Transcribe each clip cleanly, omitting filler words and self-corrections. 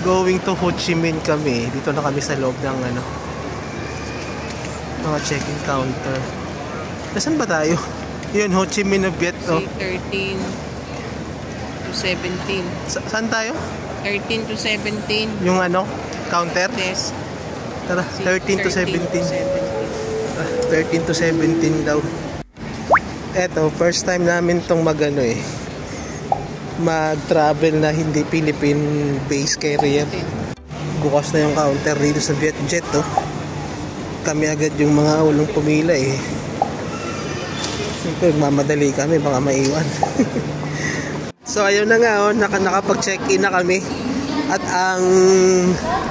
Going to Ho Chi Minh kami. Dito na kami sa loob ng ano, mga check-in counter. Nasaan ba tayo? Yun, Ho Chi Minh na Viet, oh. 13 to 17. Saan tayo? 13 to 17. Yung ano, counter? Yes. Tara, 13 to 17. 13 to 17 daw. Eto, first time namin tong mag-ano eh, mag-travel na hindi Philippine base carrier. Bukas na yung counter dito sa Vietjet, oh. Kami agad yung mga ulong pumila eh. Siyempre, mamadali kami, baka maiwan. So, ayun na nga, oh, nakapag-check-in na kami. At ang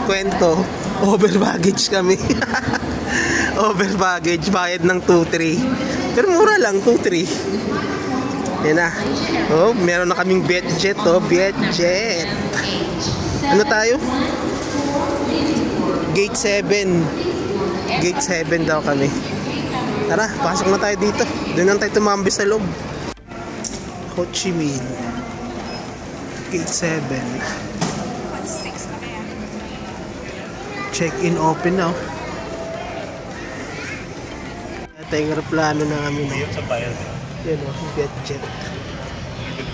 kwento, over baggage kami. Over baggage, bayad ng 2-3. Pero mura lang, 2-3. Yan na. Oh, meron na kaming Vietjet, oh, Vietjet. Ano tayo? Gate 7. Gate 7 daw kami. Tara, pasok na tayo dito. Doon lang tayo tumambi sa loob. Ho Chi Minh. Gate 7. Check-in open now. Ito yung aeroplano na kami. Yan o, Vietjet.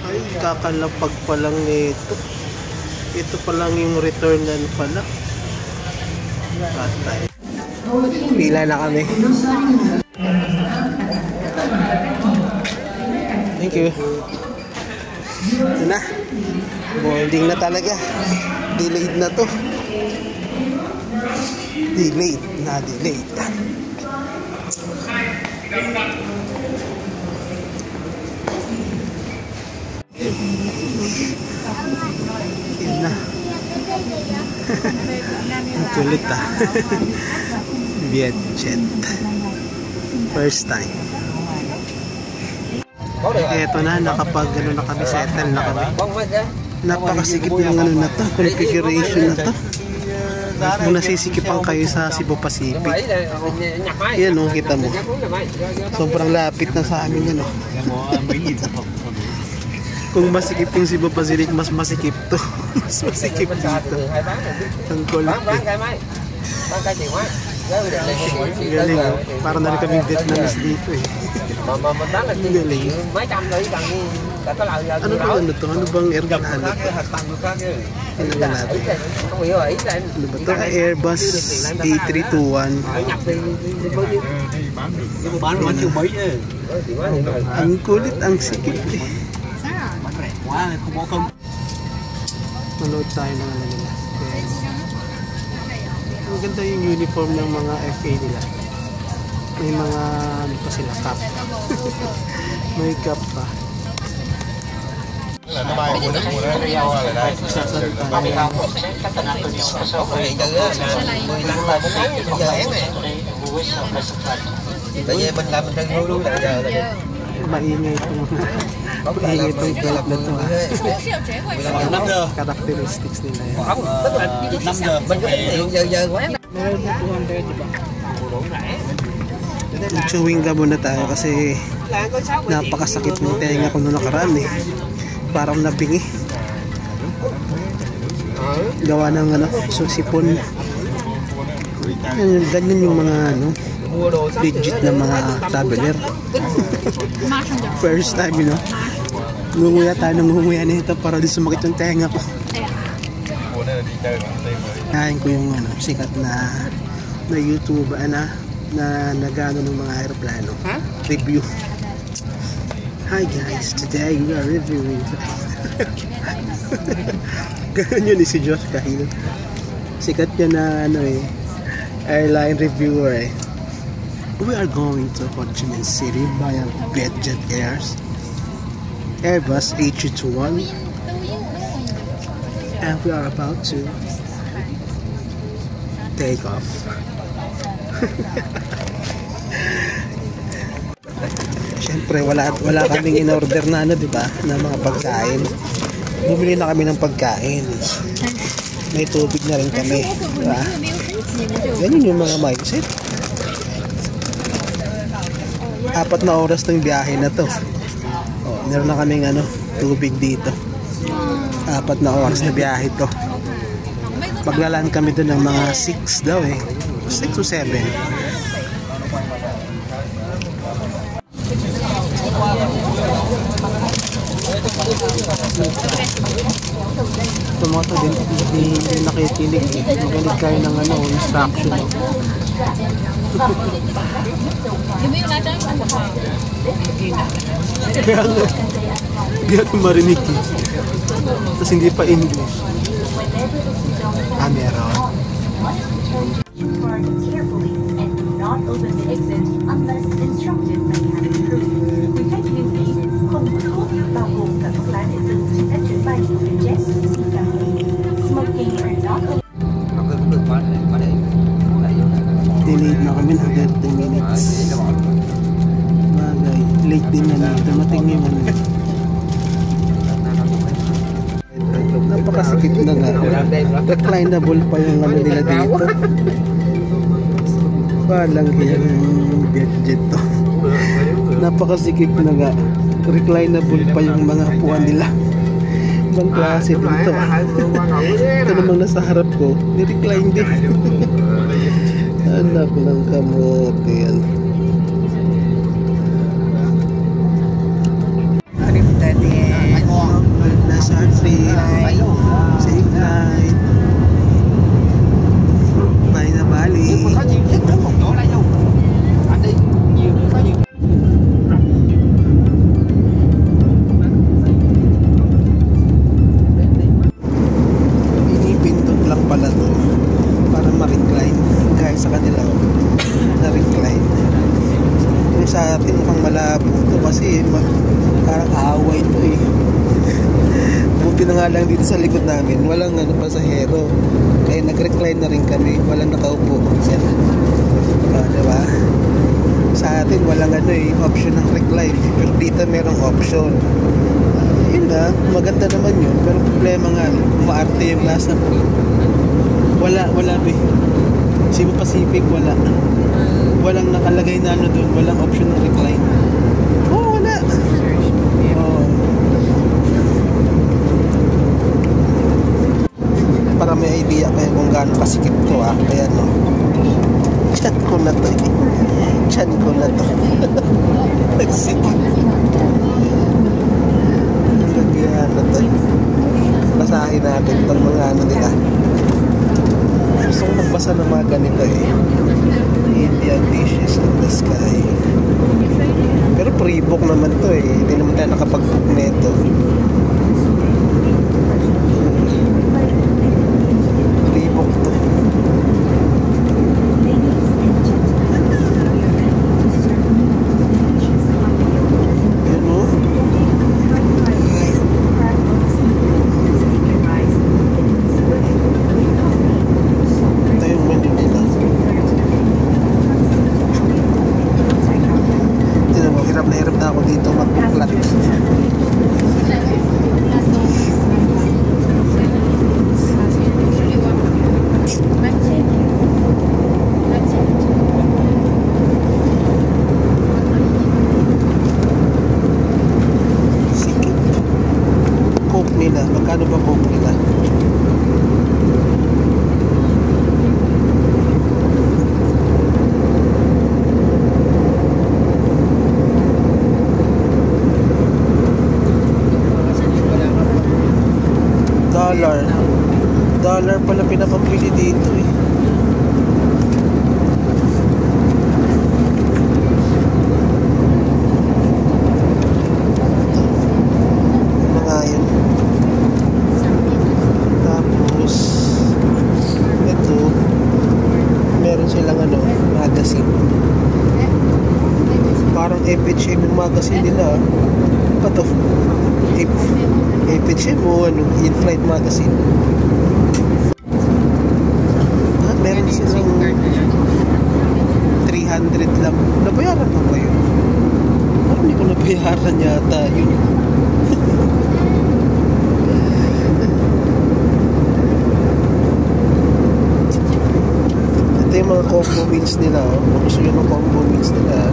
Ay, kakalapag pa lang nito. Ito pa lang yung returnan pala. Katay. Pila na kami. Thank you. Ito na. Boarding na talaga. Delayed na to. Delayed na delayed. Yan na. Ang kulit ah. Vietjet. First time. Eto na, nakapag ano na kami, settle na kami. Napakasikip yung ano na to, configuration na to. Kung nasisikipan kayo sa Cebu Pacific, yan o, kita mo. Sobrang lapit na sa amin yan o. Kung masikip yung Cebu Pacific, mas masikip to. Mas masikip dito. Ang kulit eh. Galing o. Parang na rin kaming Vietnamese dito eh. Galing. Ano bang ano to? Ano bang airplane to? Tingnan natin. Ano ba to? Airbus A321. Ang kulit, ang sikip eh. Manood tayo ng ano nila. Ang ganda yung uniform ng mga FA nila. May mga ano pa sila, cap. May cap pa. Maingay itong maingay itong belt na ito. Characteristics nila yan. Meron na 200 diba? Chewing gum muna tayo kasi napakasakit ng tenga ko noong nakaraan eh. Parang nabingi. Gawa ng ano, sipon. Ganyan yung mga ano, legit na mga traveler. First time, you know. Ngunguya tayo ng ngunguya nito para di sumakit yung tenga ko. Kain ko yung ano, sikat na YouTube na nagano ng mga aeroplano. Review. Hi guys, today we are reviewing. Ganun yun si Josh Kahil. Sikat yan na ano eh, airline reviewer eh. We are going to Ho Chi Minh City via Vietjet Airbus A321, and we are about to take off. Siyempre wala kaming in-order na ano, 'di ba? Na mga pagkain. Bumili na kami ng pagkain. May tubig na rin kami, 'di ba? Ganun yung mga mindset. 4 na oras tong biyahe na to. Oh, meron na kaming ano, tubig dito. 4 na oras na biyahe to. Paglalaan kami doon ng mga 6 daw eh. 6 to 7. Tumoto din, hindi nakikinig eh. Magalit kayo ng instruction. Kaya nga, hindi natin marinig eh. Tapos hindi pa English. Meron. Carefully and do not open the exit unless instructed by cabin crew. We thank you kung bao gồm cả thuốc lá điện tử trên các chuyến bay của Vietjet Sea Family. Smoking or not Delayed na kami ng 30 minutes. Bagay, late din na lang. Dumating yung napakasikip na nga. Reclinable pa yung nila dito. Walang yung gadget to. Napakasikip na nga. Reclinable pa yung mga upuan nila. Ibang klase dito. Ito namang nasa harap ko, ni-recline din. Anak ng kamote yan. Nasa trip. Safe night. Bye na Bali. Pinipindot lang pala to para ma-recline. Gaya sa kanila na-recline. Kung sa atin mukhang malabo to kasi parang away to eh. Buti na nga lang dito sa likod namin walang pasahero, kaya nag-recline na rin kami, walang nakaupo. Yan. Diba? Sa atin walang option ng recline, pero dito merong option. Yun na, maganda naman yun, pero problema nga umaarte yung nasa wala be. Cebu Pacific walang nakalagay na doon, walang option ng recline. Wala. Para may idea kayo kung gaano kasikip to kaya chat ko na to nagsikip kaya na to basahin natin itong mga nila. Gusto ko magbasa ng mga ganito Indian dishes in the sky, pero pre-book naman to hindi naman tayo nakapag-book nito. Hirap na ako dito mag-plat. Sikip. Coke nila. Magkano ba coke nila? $1 pala pinapabili dito mga yun. Tapos ito meron silang magazine, parang FHM yung magazine nila. Ano to? FHM o in-flight magazine. Meron silang 300 lang. Nabayaran mo ba yun? Parang hindi ko nabayaran yata yun. Ito yung mga combo meals nila. Kung gusto nyo ng combo meals nila,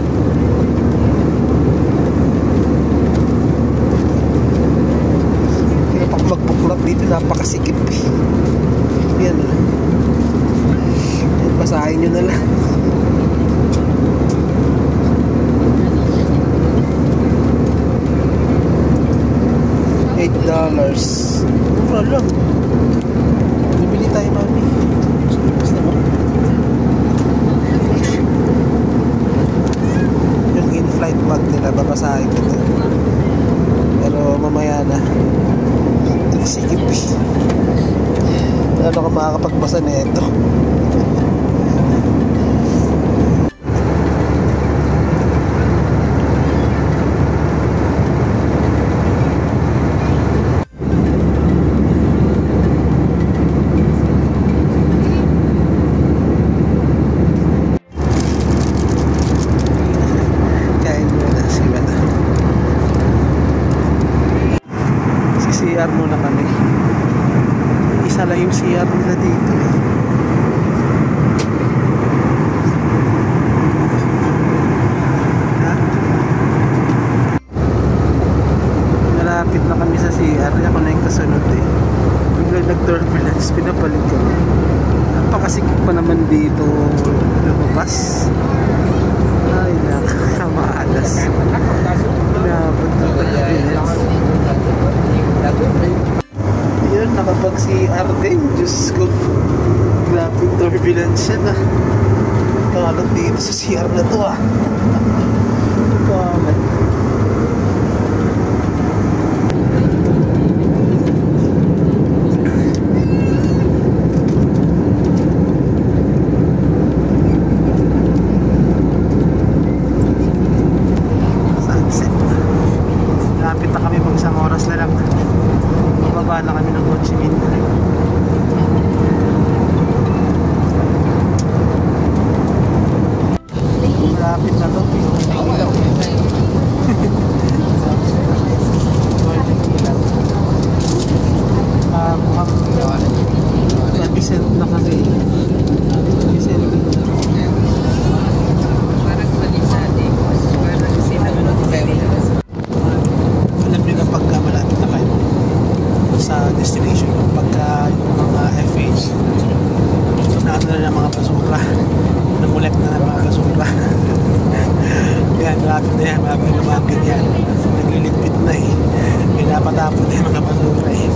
magbuklap dito, napakasikip yan Kain nyo na lang. $8. Mura lang. Bibili tayo, mami. Basta mo. Yung in-flight bag nila, babasahin ko ito. Pero mamaya na. Nagsikip eh. Ano ka makakapagbasa na ito? CR muna kami. Isa lang yung CR nila dito eh. Ha? Malapit na kami sa CR. Ako na yung kasunod eh. Biglang nag-turbulence. Pinapalit kami. Napakasikip pa naman dito lumabas. Ay nakamaalas. Pinabot na turbulence. Ayun, nakapag-CR din. Diyos ko, grabing turbulence yan ah. Kalat dito sa CR na to ah. Kalat. Sunset. Lapit na kami, pag isang oras na lang. Bababa na kami ng Ho Chi Minh. Malapit na to. Mukhang Vicent na kami. Vicent. Parang malisade. Parang sinabot. Alam nyo na pagka malapit na kayo sa destination, pagka yung mga FH naano na ng mga basura, namulek na ng mga basura. Yan, malapit na yan, malapit yan, nagliligpit na eh, pinapatapon na yung mga basura eh.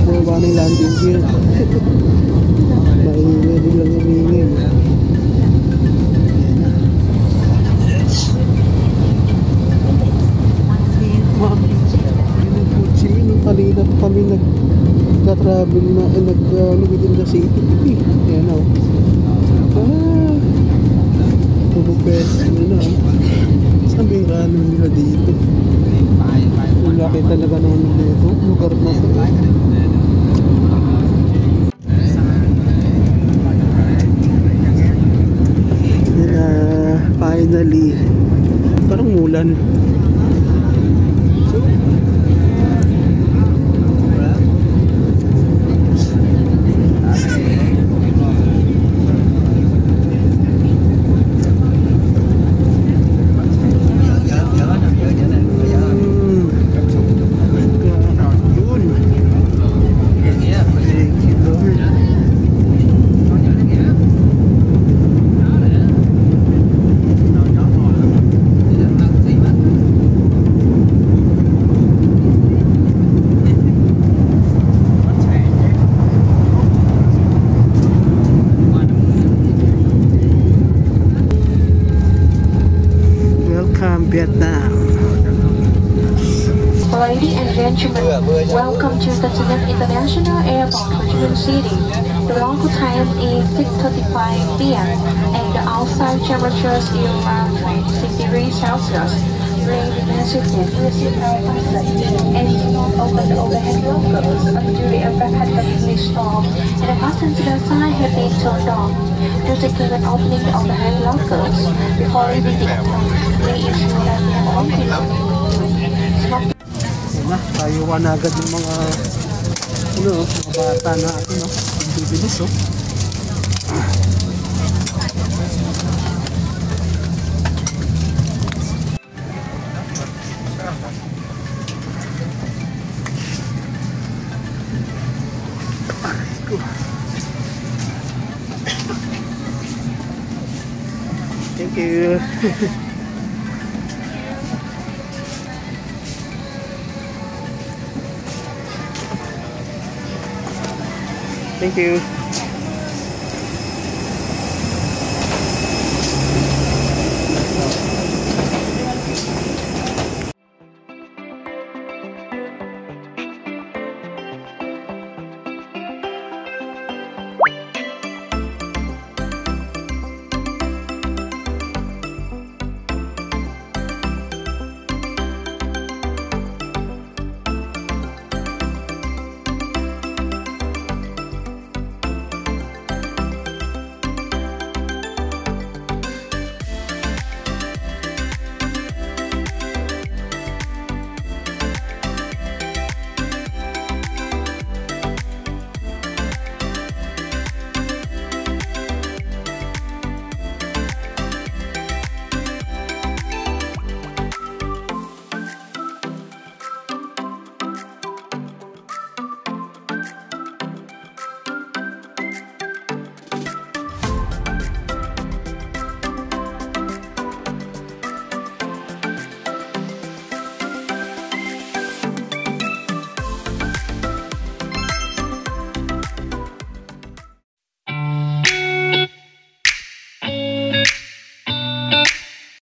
Bumaba na yung landing gear. Maingay, biglang umingay. Kanina pa kami nag-travel na within the city. Yan o. Pumupes na na. Sabi yung rano nila dito. Ang laki talaga naman dito. Lugar na ito. Finally. Parang mulan. Vietnam. Ladies and gentlemen, welcome to Vietnam International Airport, Ho Chi Minh City. The local time is 6:35 p.m. and the outside temperature is around 26 degrees Celsius. Please remain seated in the seatbelt fasten and do not open the overhead lockers until the aircraft has completely stopped and the fasten to the side have been turned on. Do take care when opening the overhead lockers before leaving the aircraft. Please ensure that you have all clear. Na, tayuan na agad yung mga mga bata na ang bibilis you. Thank you.